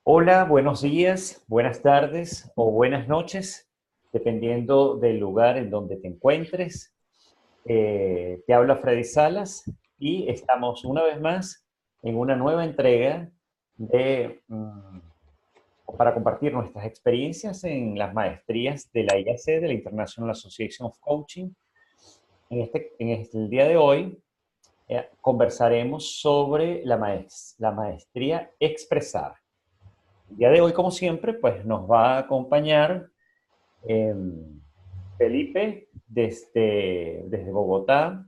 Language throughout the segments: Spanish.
Hola, buenos días, buenas tardes o buenas noches, dependiendo del lugar en donde te encuentres. Te habla Freddy Salas y estamos una vez más en una nueva entrega para compartir nuestras experiencias en las maestrías de la IAC, de la International Association of Coaching. El día de hoy conversaremos sobre la maestría Expresar. El día de hoy, como siempre, pues nos va a acompañar eh, Felipe desde Bogotá,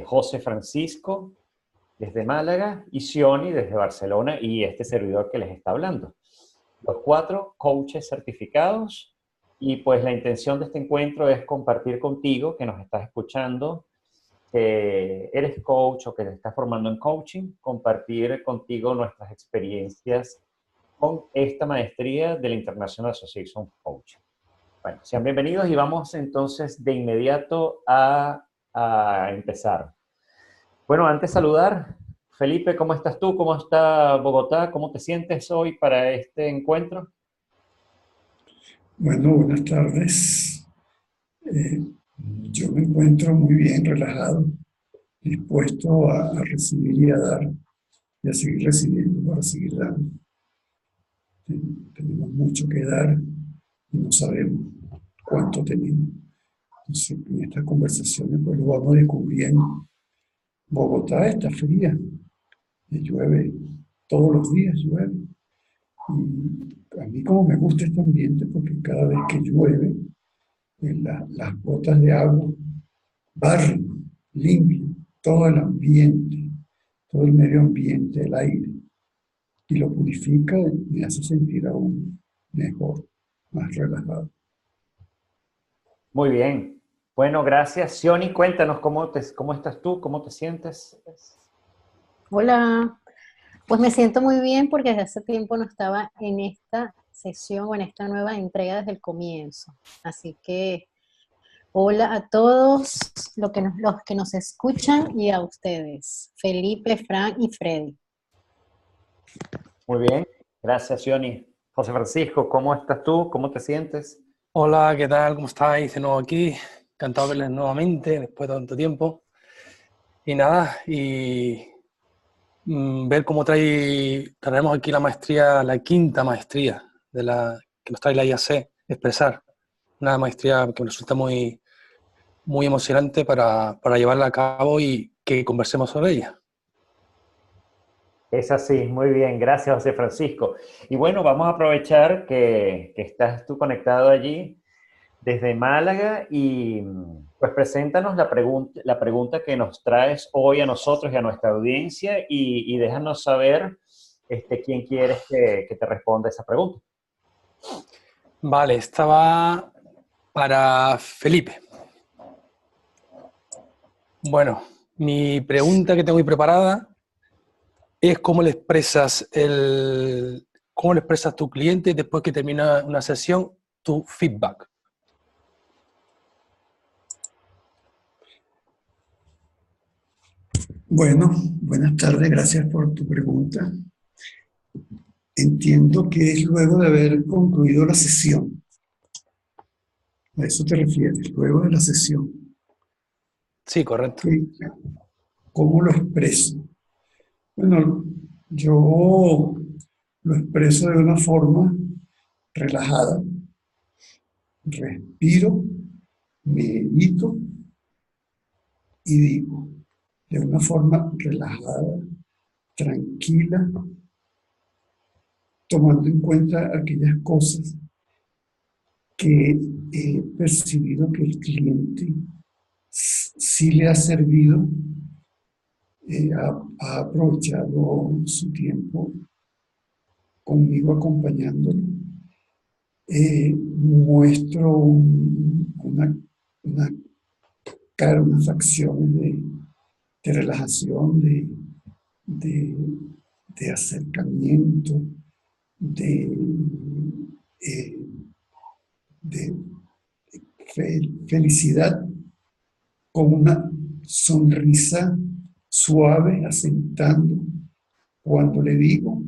José Francisco desde Málaga y Sioni desde Barcelona y este servidor que les está hablando. Los cuatro coaches certificados y pues la intención de este encuentro es compartir contigo que nos estás escuchando, que eres coach o que te estás formando en coaching, compartir contigo nuestras experiencias con esta maestría de la International Association of Coaching. Bueno, sean bienvenidos y vamos entonces de inmediato a empezar. Bueno, antes de saludar, Felipe, ¿cómo estás tú? ¿Cómo está Bogotá? ¿Cómo te sientes hoy para este encuentro? Bueno, buenas tardes. Eh, yo me encuentro muy bien, relajado, dispuesto a recibir y a dar, y a seguir recibiendo para seguir dando. Tenemos mucho que dar y no sabemos cuánto tenemos. Entonces, en estas conversaciones, pues lo vamos descubriendo. Bogotá está fría, y llueve, todos los días llueve. Y a mí como me gusta este ambiente, porque cada vez que llueve, las gotas de agua barren, limpian todo el ambiente, todo el medio ambiente, el aire, y lo purifica y me hace sentir aún mejor, más relajado. Muy bien. Bueno, gracias. Sioni, cuéntanos cómo estás tú, cómo te sientes. Hola, pues me siento muy bien porque desde hace tiempo no estaba en esta sesión o en esta nueva entrega desde el comienzo. Así que hola a todos los que nos escuchan y a ustedes, Felipe, Fran y Freddy. Muy bien. Gracias, Sioni. José Francisco, ¿cómo estás tú? ¿Cómo te sientes? Hola, ¿qué tal? ¿Cómo estáis? De nuevo aquí. Encantado de verles nuevamente después de tanto tiempo. Y nada, ver cómo traemos aquí la maestría, la quinta maestría que nos trae la IAC, Expresar. Una maestría que me resulta muy, muy emocionante para llevarla a cabo y que conversemos sobre ella. Es así, muy bien, gracias José Francisco. Y bueno, vamos a aprovechar que estás tú conectado allí desde Málaga y pues preséntanos la pregunta que nos traes hoy a nosotros y a nuestra audiencia y déjanos saber quién quieres que te responda esa pregunta. Vale, esta va para Felipe. Bueno, mi pregunta que tengo ahí preparada es cómo le expresas a tu cliente después que termina una sesión, tu feedback. Bueno, buenas tardes, gracias por tu pregunta. Entiendo que es luego de haber concluido la sesión. A eso te refieres, luego de la sesión. Sí, correcto. ¿Sí? ¿Cómo lo expreso? Bueno, yo lo expreso de una forma relajada, respiro, medito y digo, de una forma relajada, tranquila, tomando en cuenta aquellas cosas que he percibido que el cliente sí le ha servido, ha aprovechado su tiempo conmigo acompañándolo. Muestro una cara, unas acciones de relajación, de, de acercamiento, de, eh, de felicidad, con una sonrisa suave, asentando cuando le digo,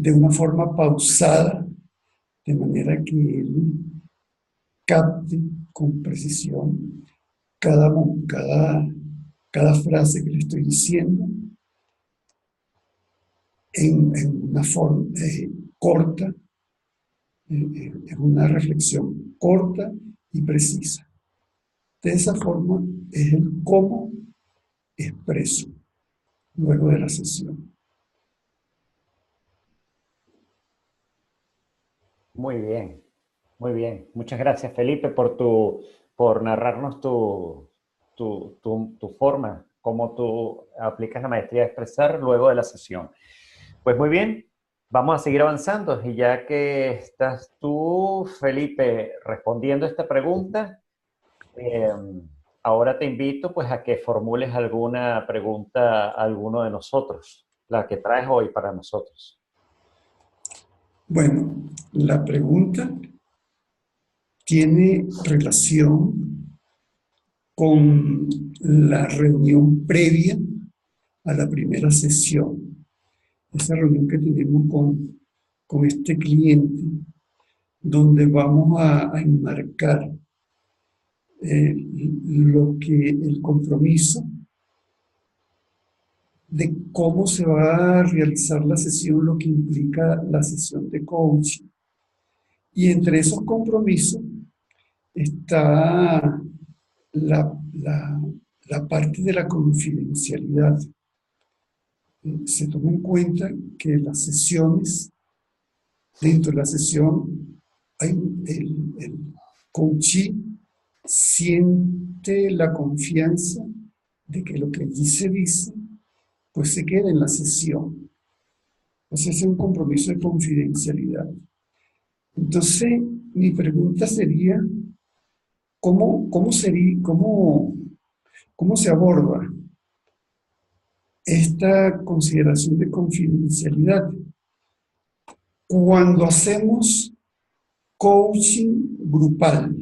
de una forma pausada, de manera que él capte con precisión cada, cada, cada frase que le estoy diciendo en una forma corta, en una reflexión corta y precisa. De esa forma es el cómo expreso luego de la sesión. Muy bien, muy bien. Muchas gracias, Felipe, por narrarnos tu forma, cómo tú aplicas la maestría de expresar luego de la sesión. Pues muy bien, vamos a seguir avanzando. Y ya que estás tú, Felipe, respondiendo esta pregunta, eh, ahora te invito pues a que formules alguna pregunta a alguno de nosotros, la que traes hoy para nosotros. Bueno, la pregunta tiene relación con la reunión previa a la primera sesión. Esa reunión que tenemos con este cliente, donde vamos a enmarcar lo que el compromiso de cómo se va a realizar la sesión, lo que implica la sesión de coaching. Y entre esos compromisos está la parte de la confidencialidad. Se toma en cuenta que las sesiones, dentro de la sesión, el coachee siente la confianza de que lo que allí se dice, pues se queda en la sesión. Entonces es un compromiso de confidencialidad. Entonces, mi pregunta sería, ¿cómo se aborda esta consideración de confidencialidad cuando hacemos coaching grupal?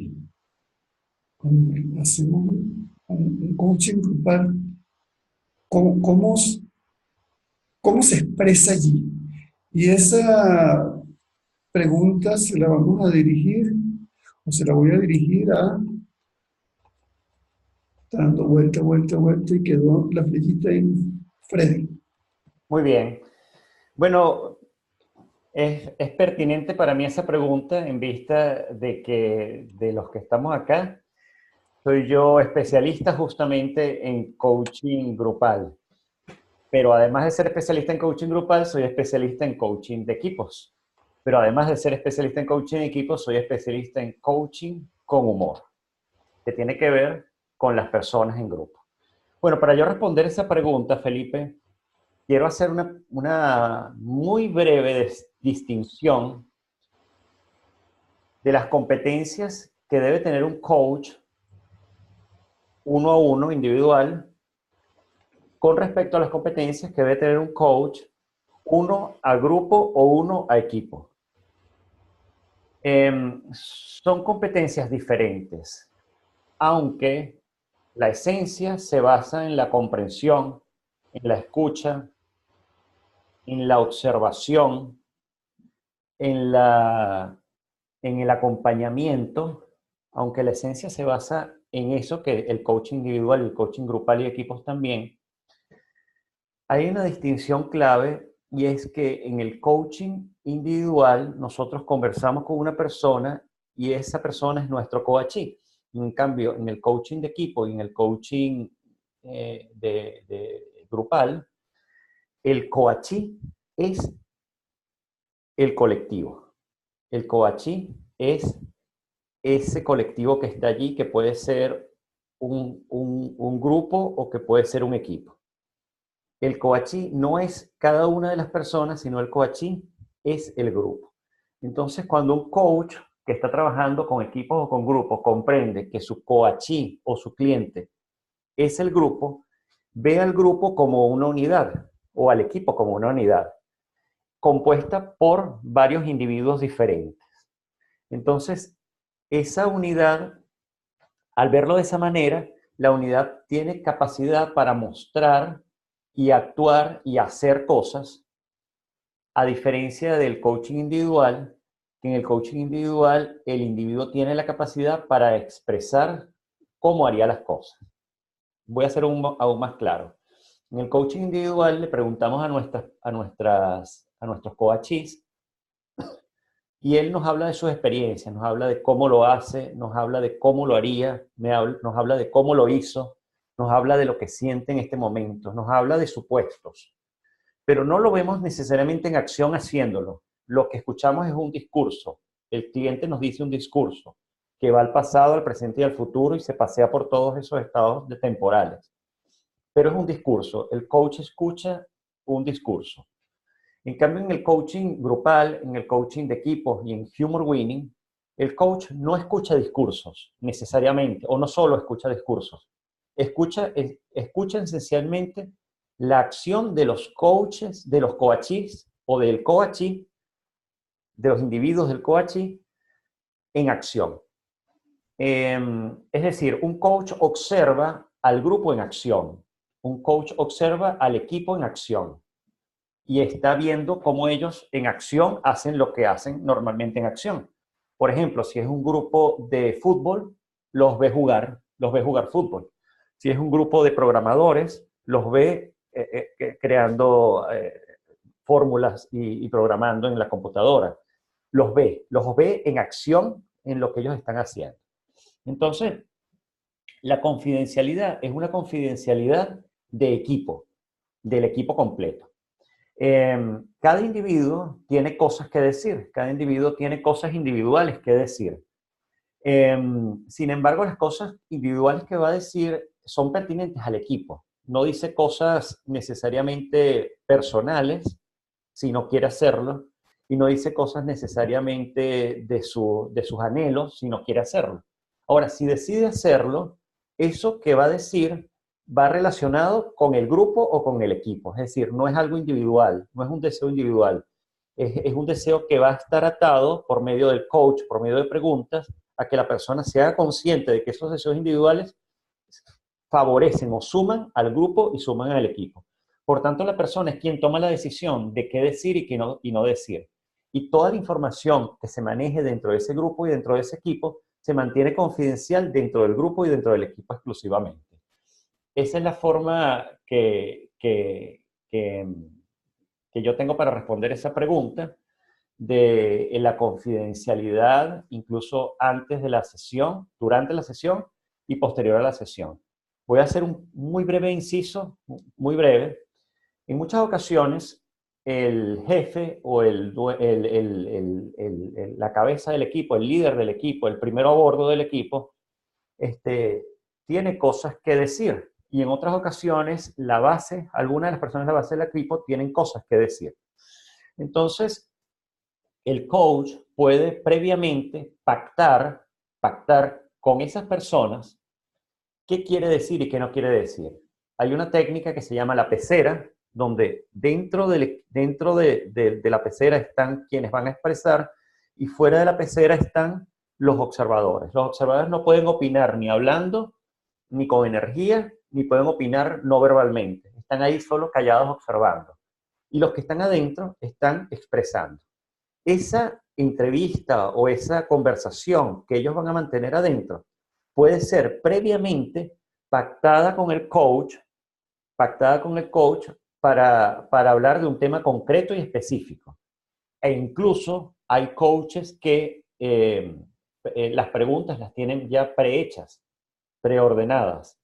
Cuando hacemos un coaching grupal, ¿cómo se expresa allí? Y esa pregunta se la vamos a dirigir, o se la voy a dirigir a, dando vuelta, vuelta, vuelta, y quedó la flechita en Freddy. Muy bien. Bueno, es pertinente para mí esa pregunta en vista de que de los que estamos acá, soy yo especialista justamente en coaching grupal. Pero además de ser especialista en coaching grupal, soy especialista en coaching de equipos. Pero además de ser especialista en coaching de equipos, soy especialista en coaching con humor, que tiene que ver con las personas en grupo. Bueno, para yo responder esa pregunta, Felipe, quiero hacer una muy breve distinción de las competencias que debe tener un coach uno a uno, individual, con respecto a las competencias que debe tener un coach uno a grupo o uno a equipo. Son competencias diferentes, aunque la esencia se basa en la comprensión, en la escucha, en la observación, en el acompañamiento, aunque la esencia se basa en eso, que el coaching individual, el coaching grupal y equipos también. Hay una distinción clave y es que en el coaching individual nosotros conversamos con una persona y esa persona es nuestro coachee. En cambio, en el coaching de equipo y en el coaching de grupal, el coachee es el colectivo. El coachee es ese colectivo que está allí, que puede ser un grupo o que puede ser un equipo. El coachee no es cada una de las personas, sino el coachee es el grupo. Entonces, cuando un coach que está trabajando con equipos o con grupos comprende que su coachee o su cliente es el grupo, ve al grupo como una unidad o al equipo como una unidad, compuesta por varios individuos diferentes. Entonces, esa unidad, al verlo de esa manera, la unidad tiene capacidad para mostrar y actuar y hacer cosas a diferencia del coaching individual, que en el coaching individual el individuo tiene la capacidad para expresar cómo haría las cosas. Voy a ser aún más claro. En el coaching individual le preguntamos a nuestros coaches y él nos habla de sus experiencias, nos habla de cómo lo hace, nos habla de cómo lo haría, nos habla de cómo lo hizo, nos habla de lo que siente en este momento, nos habla de supuestos. Pero no lo vemos necesariamente en acción haciéndolo. Lo que escuchamos es un discurso. El cliente nos dice un discurso que va al pasado, al presente y al futuro y se pasea por todos esos estados temporales. Pero es un discurso. El coach escucha un discurso. En cambio, en el coaching grupal, en el coaching de equipos y en Humor Winning, el coach no escucha discursos necesariamente, o no solo escucha discursos. Escucha esencialmente la acción de los coaches, de los coaches o del coachee, de los individuos del coachee en acción. Es decir, un coach observa al grupo en acción. Un coach observa al equipo en acción y está viendo cómo ellos en acción hacen lo que hacen normalmente en acción. Por ejemplo, si es un grupo de fútbol, los ve jugar fútbol. Si es un grupo de programadores, los ve creando fórmulas y programando en la computadora. Los ve en acción en lo que ellos están haciendo. Entonces, la confidencialidad es una confidencialidad de equipo, del equipo completo. Cada individuo tiene cosas que decir, cada individuo tiene cosas individuales que decir. Sin embargo, las cosas individuales que va a decir son pertinentes al equipo. No dice cosas necesariamente personales, si no quiere hacerlo, y no dice cosas necesariamente de sus anhelos, si no quiere hacerlo. Ahora, si decide hacerlo, eso que va a decir va relacionado con el grupo o con el equipo. Es decir, no es algo individual, no es un deseo individual. Es un deseo que va a estar atado por medio del coach, por medio de preguntas, a que la persona se haga consciente de que esos deseos individuales favorecen o suman al grupo y suman al equipo. Por tanto, la persona es quien toma la decisión de qué decir y no decir. Y toda la información que se maneje dentro de ese grupo y dentro de ese equipo se mantiene confidencial dentro del grupo y dentro del equipo exclusivamente. Esa es la forma que yo tengo para responder esa pregunta de la confidencialidad, incluso antes de la sesión, durante la sesión y posterior a la sesión. Voy a hacer un muy breve inciso, muy breve. En muchas ocasiones, el jefe o la cabeza del equipo, el líder del equipo, el primero a bordo del equipo, tiene cosas que decir. Y en otras ocasiones, algunas de las personas de la base del equipo tienen cosas que decir. Entonces, el coach puede previamente pactar con esas personas qué quiere decir y qué no quiere decir. Hay una técnica que se llama la pecera, donde dentro de la pecera están quienes van a expresar y fuera de la pecera están los observadores. Los observadores no pueden opinar ni hablando, ni con energía, ni pueden opinar no verbalmente. Están ahí solo callados observando. Y los que están adentro están expresando. Esa entrevista o esa conversación que ellos van a mantener adentro puede ser previamente pactada con el coach para hablar de un tema concreto y específico. E incluso hay coaches que las preguntas las tienen ya prehechas, preordenadas,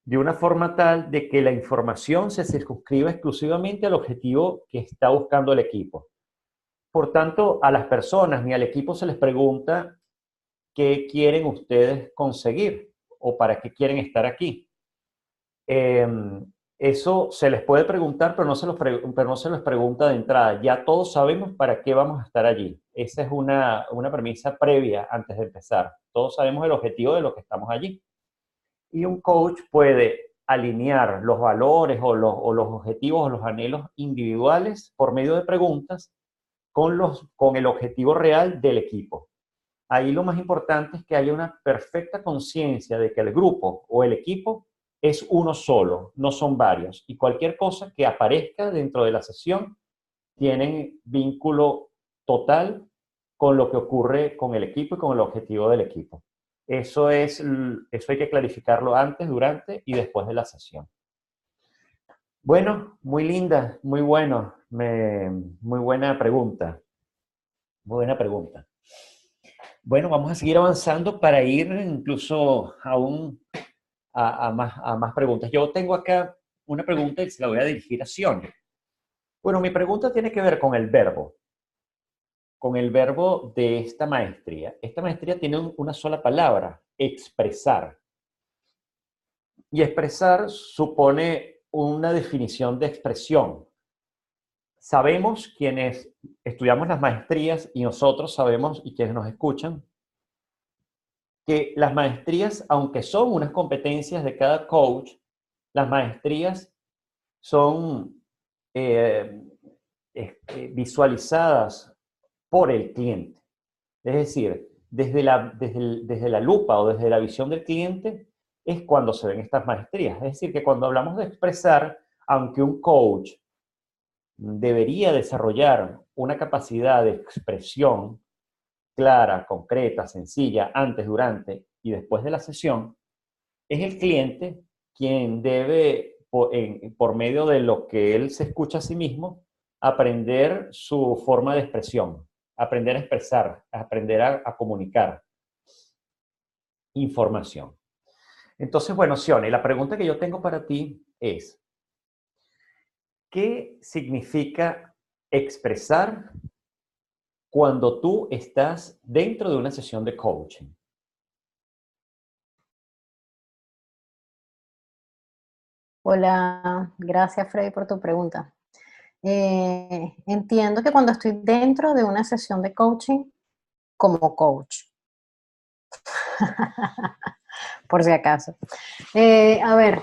de una forma tal de que la información se circunscriba exclusivamente al objetivo que está buscando el equipo. Por tanto, a las personas ni al equipo se les pregunta qué quieren ustedes conseguir o para qué quieren estar aquí. Eso se les puede preguntar, pero no se les pregunta de entrada. Ya todos sabemos para qué vamos a estar allí. Esa es una premisa previa antes de empezar. Todos sabemos el objetivo de lo que estamos allí. Y un coach puede alinear los valores o los objetivos o los anhelos individuales por medio de preguntas con el objetivo real del equipo. Ahí lo más importante es que haya una perfecta conciencia de que el grupo o el equipo es uno solo, no son varios. Y cualquier cosa que aparezca dentro de la sesión tienen vínculo total con lo que ocurre con el equipo y con el objetivo del equipo. Eso hay que clarificarlo antes, durante y después de la sesión. Bueno, muy linda, muy bueno, muy buena pregunta. Muy buena pregunta. Bueno, vamos a seguir avanzando para ir incluso a más preguntas. Yo tengo acá una pregunta y se la voy a dirigir a Sione. Bueno, mi pregunta tiene que ver con el verbo de esta maestría. Esta maestría tiene una sola palabra, expresar. Y expresar supone una definición de expresión. Sabemos quienes estudiamos las maestrías y nosotros sabemos, y quienes nos escuchan, que las maestrías, aunque son unas competencias de cada coach, las maestrías son visualizadas por el cliente. Es decir, desde la lupa o desde la visión del cliente es cuando se ven estas maestrías. Es decir, que cuando hablamos de expresar, aunque un coach debería desarrollar una capacidad de expresión clara, concreta, sencilla, antes, durante y después de la sesión, es el cliente quien debe, por medio de lo que él se escucha a sí mismo, aprender su forma de expresión, aprender a expresar, aprender a comunicar información. Entonces, bueno, Sione, la pregunta que yo tengo para ti es, ¿qué significa expresar cuando tú estás dentro de una sesión de coaching? Hola, gracias Freddy por tu pregunta. Entiendo que cuando estoy dentro de una sesión de coaching, como coach, por si acaso. A ver,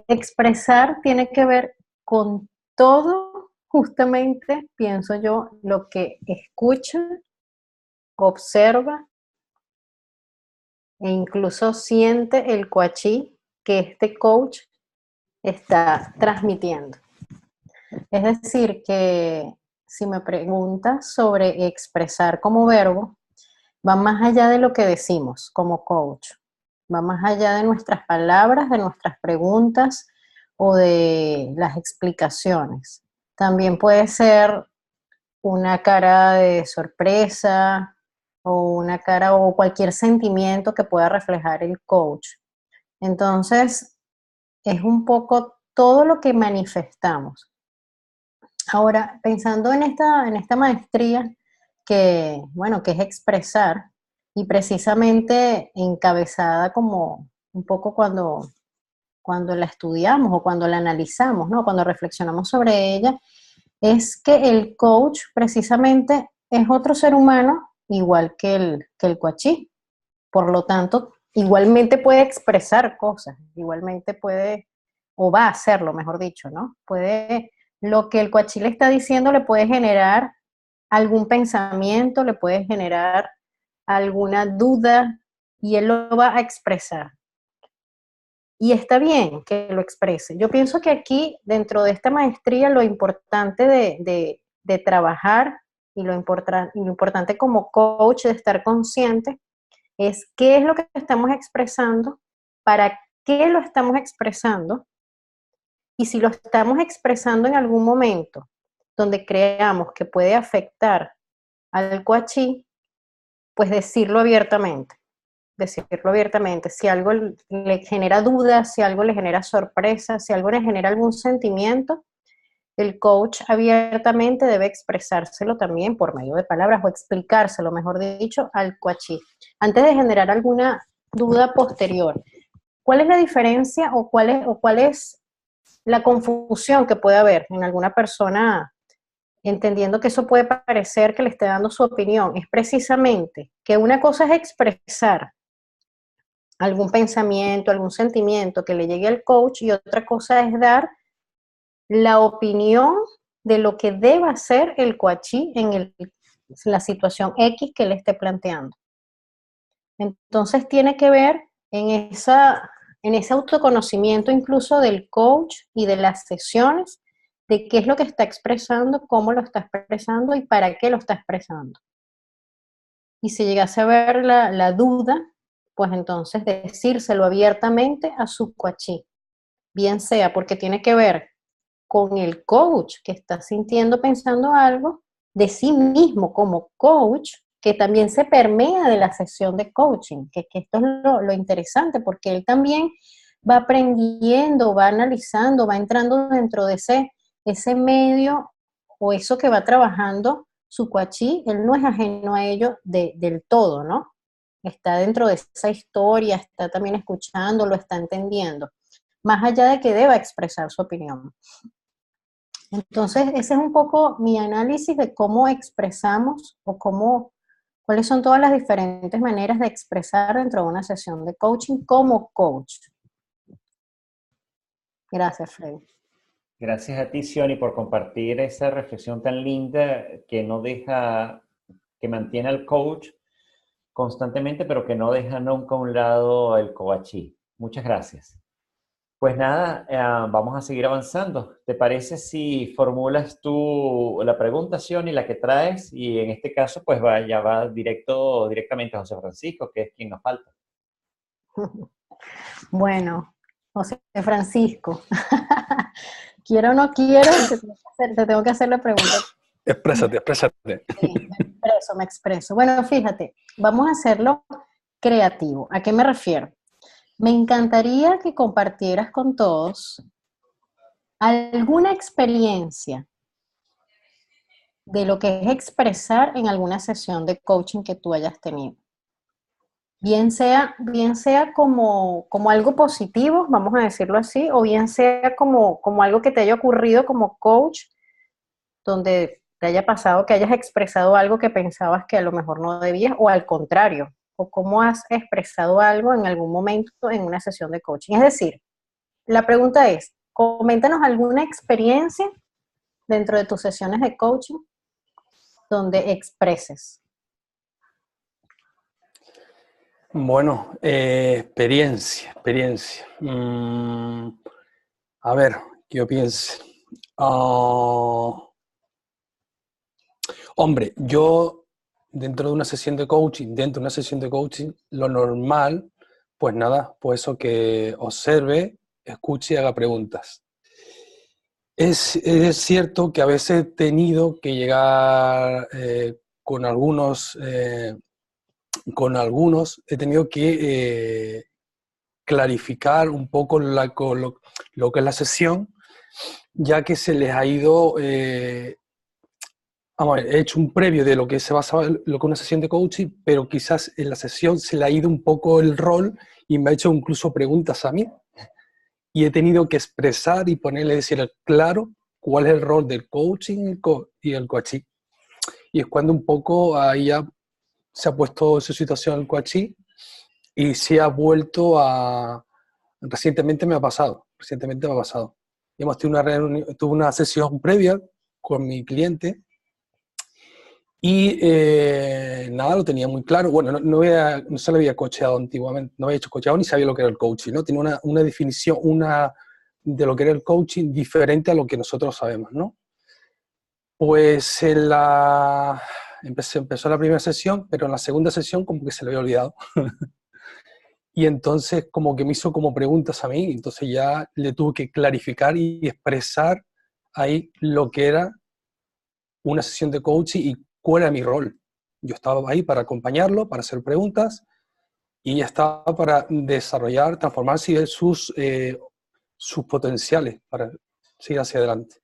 expresar tiene que ver con todo, justamente, pienso yo, lo que escucha, observa e incluso siente el coachí que este coach está transmitiendo. Es decir, que si me preguntas sobre expresar como verbo, va más allá de lo que decimos como coach, va más allá de nuestras palabras, de nuestras preguntas o de las explicaciones. También puede ser una cara de sorpresa o una cara o cualquier sentimiento que pueda reflejar el coach. Entonces, es un poco todo lo que manifestamos. Ahora, pensando en esta maestría que, bueno, que es expresar y precisamente encabezada como un poco cuando la estudiamos o cuando la analizamos, ¿no? Cuando reflexionamos sobre ella, es que el coach precisamente es otro ser humano igual que el coachí. Por lo tanto, igualmente puede expresar cosas, igualmente puede, o va a hacerlo, mejor dicho, ¿no? Puede, lo que el coachí le está diciendo le puede generar algún pensamiento, le puede generar alguna duda y él lo va a expresar. Y está bien que lo exprese. Yo pienso que aquí, dentro de esta maestría, lo importante de trabajar y lo importante como coach de estar consciente es qué es lo que estamos expresando, para qué lo estamos expresando, y si lo estamos expresando en algún momento donde creamos que puede afectar al coachí, pues decirlo abiertamente. Decirlo abiertamente. Si algo le genera dudas, si algo le genera sorpresa, si algo le genera algún sentimiento, el coach abiertamente debe expresárselo también por medio de palabras o explicárselo, mejor dicho, al coachí. Antes de generar alguna duda posterior, ¿cuál es la diferencia o cuál es la confusión que puede haber en alguna persona, entendiendo que eso puede parecer que le esté dando su opinión? Es precisamente que una cosa es expresar algún pensamiento, algún sentimiento que le llegue al coach y otra cosa es dar la opinión de lo que deba hacer el coachí en la situación X que le esté planteando. Entonces tiene que ver en ese autoconocimiento incluso del coach y de las sesiones, de qué es lo que está expresando, cómo lo está expresando y para qué lo está expresando. Y si llegase a ver la duda, pues entonces decírselo abiertamente a su coachí, bien sea porque tiene que ver con el coach que está sintiendo, pensando algo de sí mismo como coach, que también se permea de la sesión de coaching, que esto es lo interesante, porque él también va aprendiendo, va analizando, va entrando dentro de ese medio o eso que va trabajando su coachí, él no es ajeno a ello del todo, ¿no? Está dentro de esa historia, está también escuchando, lo está entendiendo, más allá de que deba expresar su opinión. Entonces, ese es un poco mi análisis de cómo expresamos o cuáles son todas las diferentes maneras de expresar dentro de una sesión de coaching como coach. Gracias, Freddy. Gracias a ti, Sioni, por compartir esa reflexión tan linda que no deja, que mantiene al coach constantemente, pero que no deja nunca a un lado el coachí. Muchas gracias. Pues nada, vamos a seguir avanzando. ¿Te parece si formulas tú la pregunta, Sioni, la que traes? Y en este caso, pues ya va directamente a José Francisco, que es quien nos falta. Bueno, José Francisco, quiero o no quiero, te tengo que hacer la pregunta. Exprésate, exprésate. Sí, me expreso. Bueno, fíjate, vamos a hacerlo creativo. ¿A qué me refiero? Me encantaría que compartieras con todos alguna experiencia de lo que es expresar en alguna sesión de coaching que tú hayas tenido. Bien sea como algo positivo, vamos a decirlo así, o bien sea como algo que te haya ocurrido como coach, donde te haya pasado que hayas expresado algo que pensabas que a lo mejor no debías, o al contrario, o cómo has expresado algo en algún momento en una sesión de coaching. Es decir, la pregunta es, coméntanos alguna experiencia dentro de tus sesiones de coaching donde expreses. Bueno, experiencia. A ver, ¿qué yo pienso? Hombre, yo dentro de una sesión de coaching, lo normal, pues nada, pues eso, que observe, escuche y haga preguntas. Es cierto que a veces he tenido que llegar con algunos, he tenido que clarificar un poco lo que es la sesión, ya que se les ha ido, vamos a ver, he hecho un previo de lo que se basaba lo que es una sesión de coaching, pero quizás en la sesión se le ha ido un poco el rol y me ha hecho incluso preguntas a mí. Y he tenido que expresar y ponerle, decir claro cuál es el rol del coaching y el coaching. Y es cuando un poco ahí ya se ha puesto en su situación el coaching y se ha vuelto a... Recientemente me ha pasado. Y hemos tenido tuve una sesión previa con mi cliente y nada, lo tenía muy claro. Bueno, no se lo había coacheado antiguamente, no había hecho coacheado ni sabía lo que era el coaching, ¿no? Tiene una definición de lo que era el coaching diferente a lo que nosotros sabemos, ¿no? Pues empezó la primera sesión, pero en la segunda sesión como que se le había olvidado. Y entonces como que me hizo como preguntas a mí, entonces ya le tuve que clarificar y expresar ahí lo que era una sesión de coaching y cuál era mi rol. Yo estaba ahí para acompañarlo, para hacer preguntas, y ella estaba para desarrollar, transformarse y ver sus potenciales para seguir hacia adelante.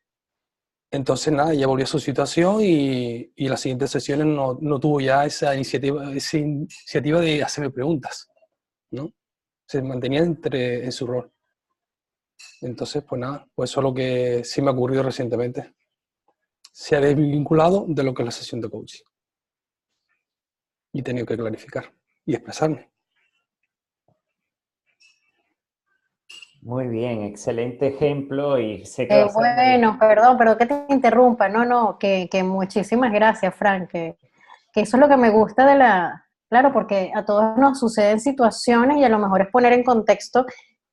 Entonces, nada, ella volvió a su situación y las siguientes sesiones no tuvo ya esa iniciativa de hacerme preguntas, ¿no? Se mantenía en su rol. Entonces, pues nada, pues eso es lo que sí me ha ocurrido recientemente. Se ha desvinculado de lo que es la sesión de coaching. Y he tenido que clarificar y expresarme. Muy bien, excelente ejemplo y sé que va a ser Bueno, perdón, pero que te interrumpa. No, que muchísimas gracias, Frank. Que eso es lo que me gusta Claro, porque a todos nos suceden situaciones y a lo mejor es poner en contexto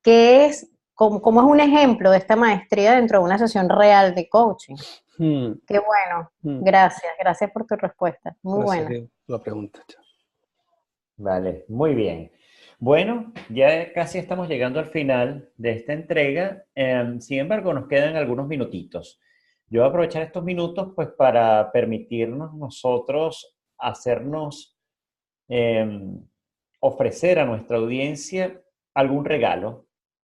qué es como es un ejemplo de esta maestría dentro de una sesión real de coaching. Mm, Qué bueno. mm. Gracias por tu respuesta. Muy Gracias buena. por la pregunta. Chao. Vale, muy bien. Bueno, ya casi estamos llegando al final de esta entrega. Sin embargo, nos quedan algunos minutitos. Yo voy a aprovechar estos minutos pues para permitirnos nosotros hacernos ofrecer a nuestra audiencia algún regalo.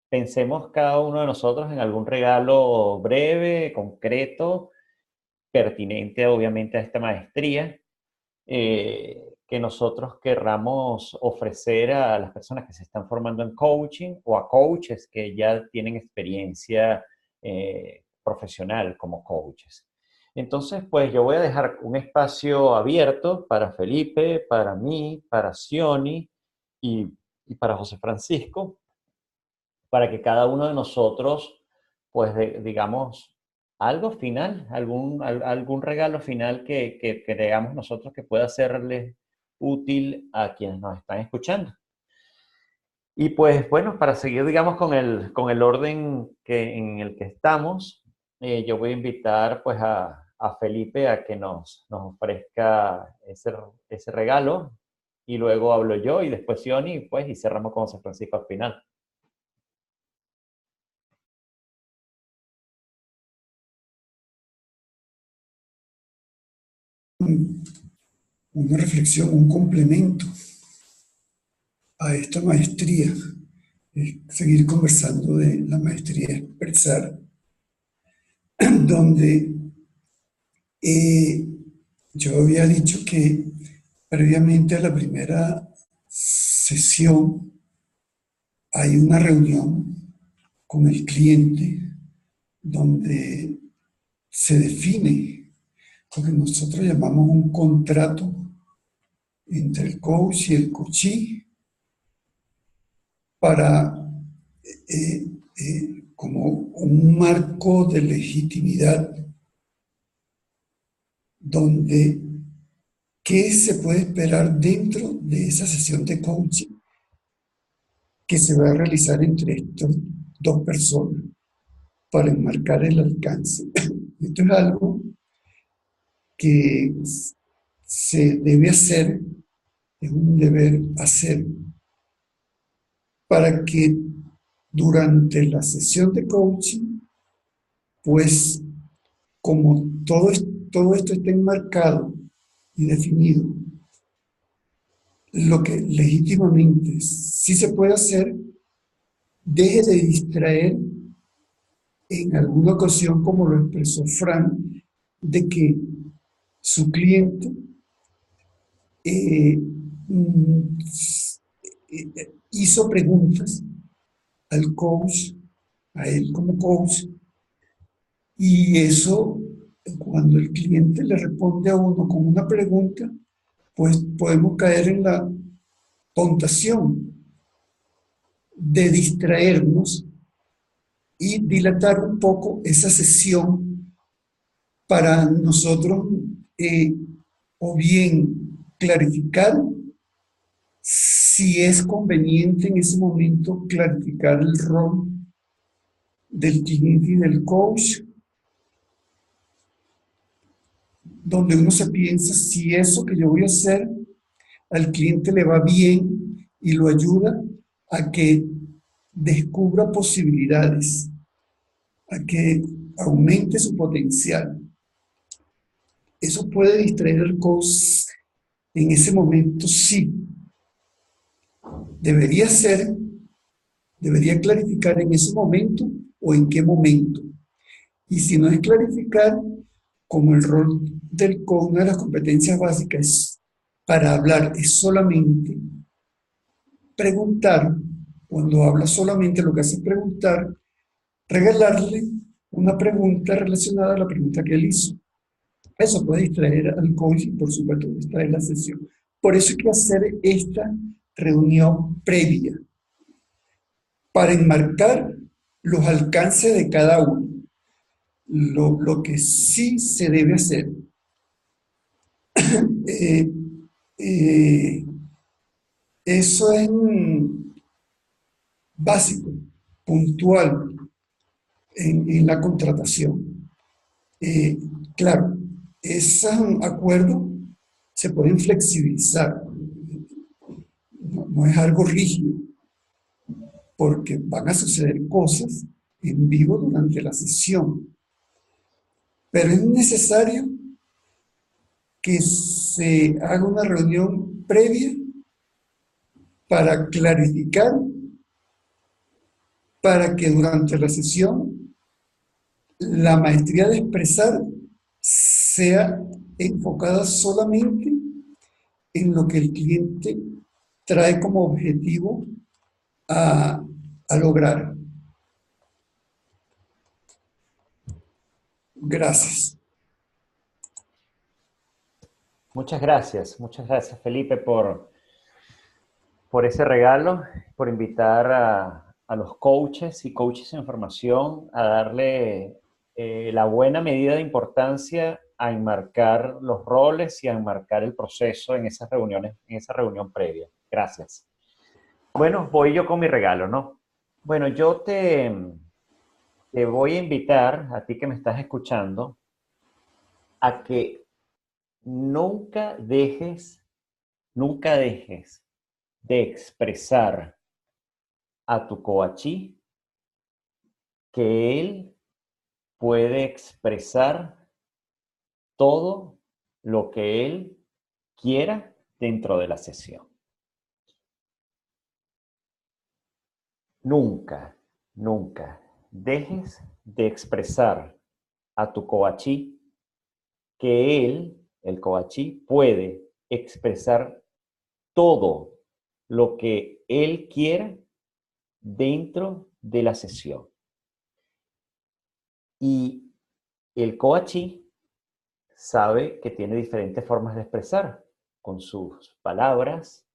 Pensemos cada uno de nosotros en algún regalo breve, concreto, pertinente obviamente a esta maestría, que nosotros querramos ofrecer a las personas que se están formando en coaching o a coaches que ya tienen experiencia profesional como coaches. Entonces, pues yo voy a dejar un espacio abierto para Felipe, para mí, para Sioni y, y para José Francisco, para que cada uno de nosotros, pues digamos, algo final, algún regalo final que creamos nosotros que pueda serles útil a quienes nos están escuchando. Y pues bueno, para seguir, digamos, con el orden en el que estamos, yo voy a invitar pues a Felipe a que nos ofrezca ese regalo y luego hablo yo y después Sioni pues, y cerramos con José Francisco al final. Una reflexión, un complemento a esta maestría, es seguir conversando de la maestría Expresar, donde yo había dicho que previamente a la primera sesión hay una reunión con el cliente donde se define lo que nosotros llamamos un contrato entre el coach y el coachee para como un marco de legitimidad donde qué se puede esperar dentro de esa sesión de coaching que se va a realizar entre estas dos personas para enmarcar el alcance. Esto es algo que se debe hacer, es un deber hacer, para que durante la sesión de coaching, pues como todo esto está enmarcado y definido, lo que legítimamente sí se puede hacer, deje de distraer en alguna ocasión, como lo expresó Fran, de que su cliente hizo preguntas al coach, a él como coach, y eso, cuando el cliente le responde a uno con una pregunta, pues podemos caer en la tentación de distraernos y dilatar un poco esa sesión para nosotros o bien clarificar si es conveniente en ese momento clarificar el rol del cliente y del coach, donde uno se piensa si eso que yo voy a hacer al cliente le va bien y lo ayuda a que descubra posibilidades, a que aumente su potencial. Eso puede distraer al coach en ese momento, sí. Debería ser, debería clarificar en ese momento o en qué momento. Y si no es clarificar, como el rol del coach, una de las competencias básicas para hablar es solamente preguntar. Cuando habla solamente lo que hace es preguntar, regalarle una pregunta relacionada a la pregunta que él hizo. Eso puede distraer al coach y por supuesto distraer la sesión. Por eso hay que hacer esta reunión previa para enmarcar los alcances de cada uno. Lo que sí se debe hacer. Eso es básico. puntual en la contratación. Claro, esos acuerdos se pueden flexibilizar, no es algo rígido, porque van a suceder cosas en vivo durante la sesión, pero es necesario que se haga una reunión previa para clarificar, para que durante la sesión la maestría de expresar sea enfocada solamente en lo que el cliente trae como objetivo a lograr. Gracias. Muchas gracias Felipe por ese regalo, por invitar a los coaches y coaches en formación a darle la buena medida de importancia a enmarcar los roles y a enmarcar el proceso en esas reuniones, en esa reunión previa. Gracias. Bueno, voy yo con mi regalo, ¿no? Bueno, te voy a invitar, a ti que me estás escuchando, a que nunca dejes de expresar a tu coachí que él puede expresar todo lo que él quiera dentro de la sesión. Nunca dejes de expresar a tu coachí que él, el coachí, puede expresar todo lo que él quiera dentro de la sesión. Y el coachí sabe que tiene diferentes formas de expresar con sus palabras,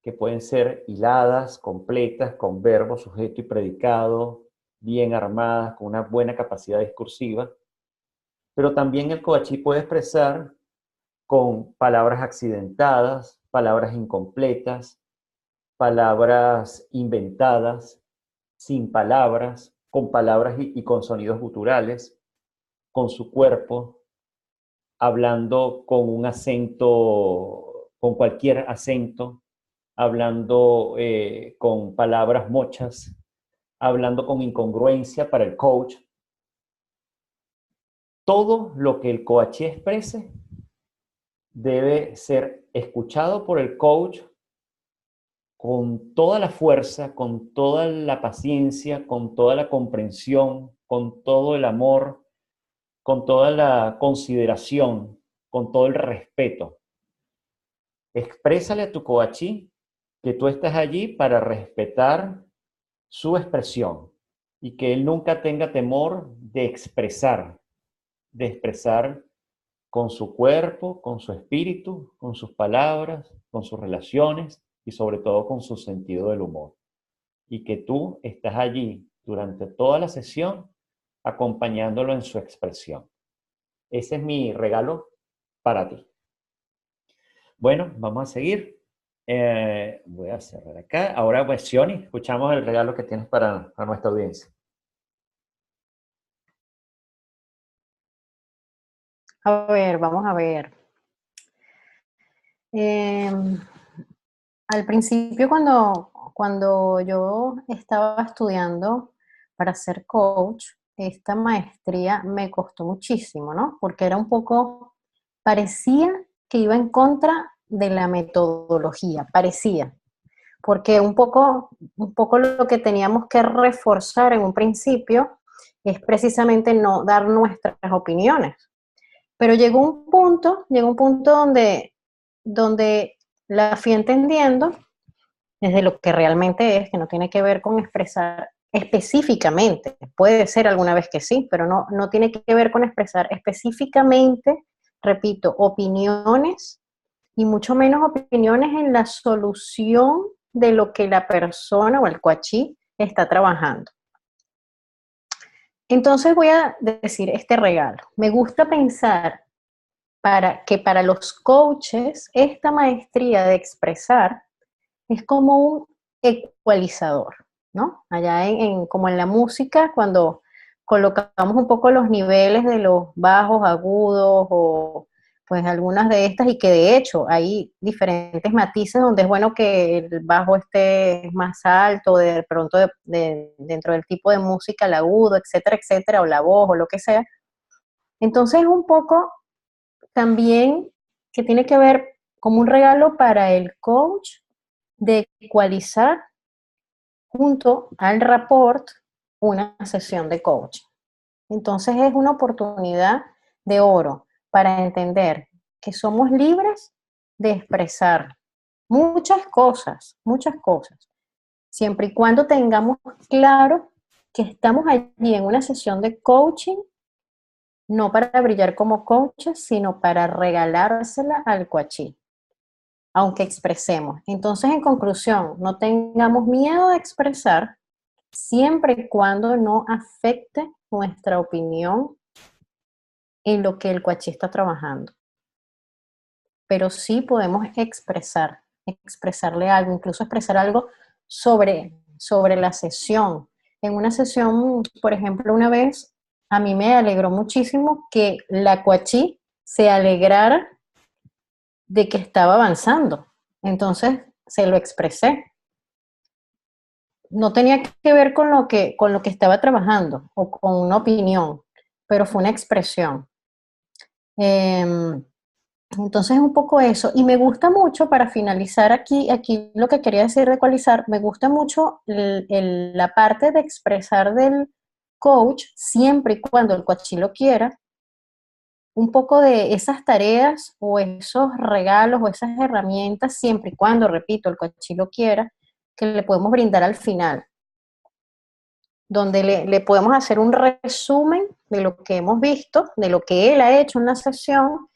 que pueden ser hiladas, completas, con verbo, sujeto y predicado, bien armadas, con una buena capacidad discursiva. Pero también el coachí puede expresar con palabras accidentadas, palabras incompletas, palabras inventadas, sin palabras, con palabras y con sonidos guturales, con su cuerpo, hablando con un acento, con cualquier acento, hablando con palabras mochas, hablando con incongruencia para el coach. Todo lo que el coachí exprese debe ser escuchado por el coach con toda la fuerza, con toda la paciencia, con toda la comprensión, con todo el amor, con toda la consideración, con todo el respeto. Exprésale a tu coachí que tú estás allí para respetar su expresión y que él nunca tenga temor de expresar con su cuerpo, con su espíritu, con sus palabras, con sus relaciones y sobre todo con su sentido del humor. Y que tú estás allí durante toda la sesión acompañándolo en su expresión. Ese es mi regalo para ti. Bueno, vamos a seguir. Voy a cerrar acá. Ahora, pues, Sioni, escuchamos el regalo que tienes para nuestra audiencia. A ver, vamos a ver. Al principio, cuando yo estaba estudiando para ser coach, esta maestría me costó muchísimo, ¿no? Porque era un poco, parecía que iba en contra de la metodología, parecía. Porque un poco lo que teníamos que reforzar en un principio es precisamente no dar nuestras opiniones. Pero llegó un punto donde la fui entendiendo desde lo que realmente es, que no tiene que ver con expresar específicamente. Puede ser alguna vez que sí, pero no tiene que ver con expresar específicamente, repito, opiniones y mucho menos opiniones en la solución de lo que la persona o el coachí está trabajando. Entonces voy a decir este regalo. Me gusta pensar para los coaches esta maestría de expresar es como un ecualizador. ¿no? Allá como en la música, cuando colocamos un poco los niveles de los bajos, agudos o pues algunas de estas, y que de hecho hay diferentes matices donde es bueno que el bajo esté más alto, de pronto dentro del tipo de música, el agudo, etcétera, etcétera, o la voz o lo que sea. Entonces un poco también que tiene que ver como un regalo para el coach de ecualizar junto al rapport una sesión de coaching. Entonces es una oportunidad de oro para entender que somos libres de expresar muchas cosas, siempre y cuando tengamos claro que estamos allí en una sesión de coaching, no para brillar como coaches, sino para regalársela al coachee, aunque expresemos. Entonces, en conclusión, no tengamos miedo de expresar, siempre y cuando no afecte nuestra opinión en lo que el coachí está trabajando. Pero sí podemos expresarle algo, incluso expresar algo sobre la sesión. En una sesión, por ejemplo, una vez, a mí me alegró muchísimo que la coachí se alegrara de que estaba avanzando. Entonces, se lo expresé. No tenía que ver con lo que estaba trabajando o con una opinión, pero fue una expresión. Entonces es un poco eso. Y me gusta mucho, para finalizar aquí lo que quería decir de ecualizar, me gusta mucho la parte de expresar del coach, siempre y cuando el coach lo quiera, un poco de esas tareas o esos regalos o esas herramientas, siempre y cuando, repito, el coach lo quiera, que le podemos brindar al final, donde le podemos hacer un resumen de lo que hemos visto, de lo que él ha hecho en la sesión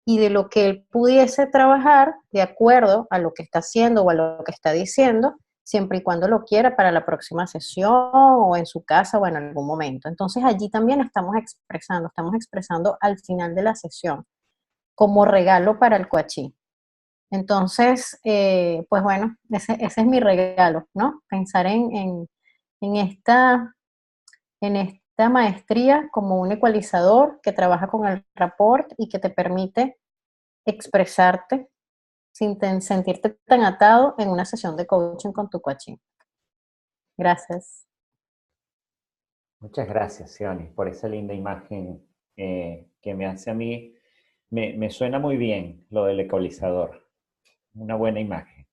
y de lo que él pudiese trabajar de acuerdo a lo que está haciendo o a lo que está diciendo, siempre y cuando lo quiera para la próxima sesión o en su casa o en algún momento. Entonces allí también estamos expresando al final de la sesión como regalo para el coachí. Entonces, pues bueno, ese es mi regalo, ¿no? Pensar en esta maestría como un ecualizador que trabaja con el rapport y que te permite expresarte sin sentirte tan atado en una sesión de coaching con tu coaching. Gracias. Muchas gracias, Sioni, por esa linda imagen que me hace a mí. Me suena muy bien lo del ecualizador. Una buena imagen.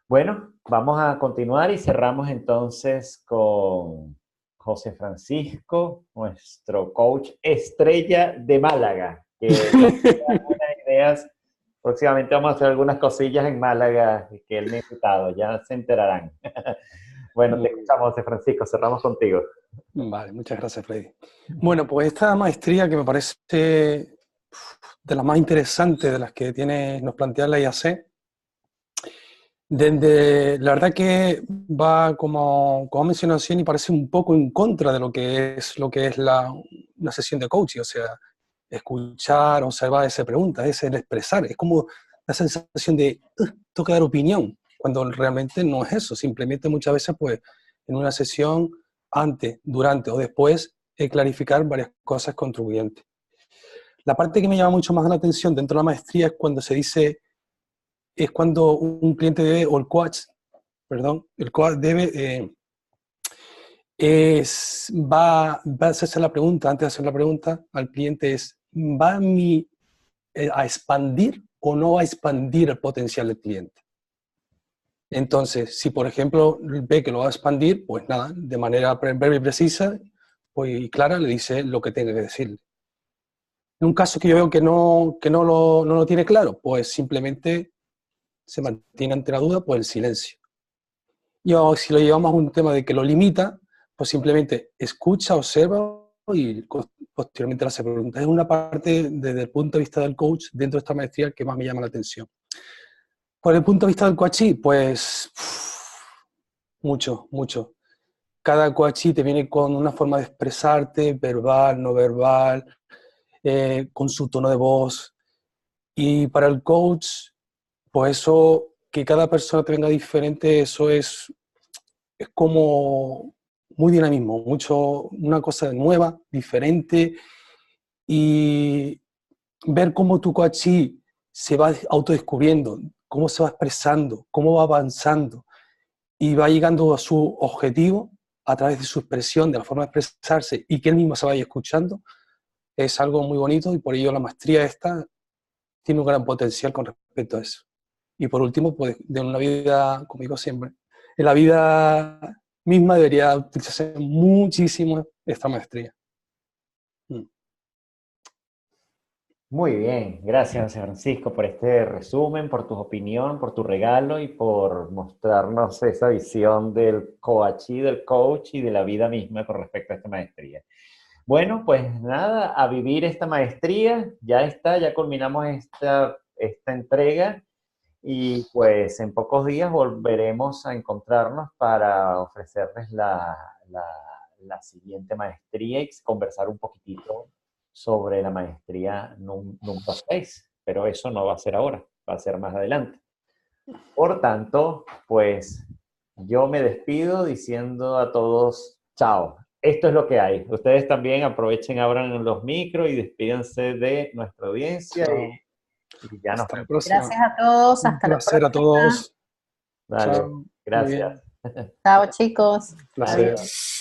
Bueno, vamos a continuar y cerramos entonces con José Francisco, nuestro coach estrella de Málaga, que nos da algunas ideas. Próximamente vamos a hacer algunas cosillas en Málaga que él me ha invitado, ya se enterarán. Bueno, te escuchamos, José Francisco, cerramos contigo. Vale, muchas gracias, Freddy. Bueno, pues esta maestría que me parece de las más interesantes de las que nos plantea la IAC, la verdad que va, como mencionó y parece un poco en contra de lo que es la sesión de coaching, o sea, escuchar, observar, se pregunta, es el expresar, es como la sensación de tengo que dar opinión, cuando realmente no es eso, simplemente muchas veces pues en una sesión, antes, durante o después, clarificar varias cosas contribuyentes. La parte que me llama mucho más la atención dentro de la maestría es cuando se dice, es cuando un cliente debe, o el coach, el coach debe, va a hacerse la pregunta, antes de hacer la pregunta al cliente es, ¿va a expandir o no va a expandir el potencial del cliente? Entonces, si por ejemplo ve que lo va a expandir, pues nada, de manera breve y precisa pues, y clara le dice lo que tiene que decirle. En un caso que yo veo que no lo tiene claro, pues simplemente se mantiene ante la duda, pues el silencio. Y si lo llevamos a un tema de que lo limita, pues simplemente escucha, observa y posteriormente le hace preguntas. Es una parte desde el punto de vista del coach dentro de esta maestría que más me llama la atención. Por el punto de vista del coachí, pues mucho. Cada coachí te viene con una forma de expresarte, verbal, no verbal, con su tono de voz. Y para el coach, pues eso, que cada persona te venga diferente, eso es es como muy dinamismo, una cosa nueva, diferente, y ver cómo tu coachee se va autodescubriendo, cómo se va expresando, cómo va avanzando, y va llegando a su objetivo a través de su expresión, de la forma de expresarse, y que él mismo se vaya escuchando, es algo muy bonito, y por ello la maestría esta tiene un gran potencial con respecto a eso. Y por último, pues de una vida, como digo siempre, en la vida misma debería utilizarse muchísimo esta maestría. Muy bien, gracias José Francisco por este resumen, por tu opinión, por tu regalo y por mostrarnos esa visión del coachee, del coach y de la vida misma con respecto a esta maestría. Bueno, pues nada, a vivir esta maestría, ya está, ya culminamos esta entrega y pues en pocos días volveremos a encontrarnos para ofrecerles la siguiente maestría y conversar un poquitito sobre la maestría número 6, pero eso no va a ser ahora, va a ser más adelante. Por tanto, pues yo me despido diciendo a todos, chao. Esto es lo que hay. Ustedes también aprovechen, abran los micros y despídense de nuestra audiencia y ya nos Hasta la vemos. próxima. Gracias a todos, Un hasta la placer a próxima. todos. Dale, Chao. Muy gracias. bien. Chao, chicos. Placer. Adiós.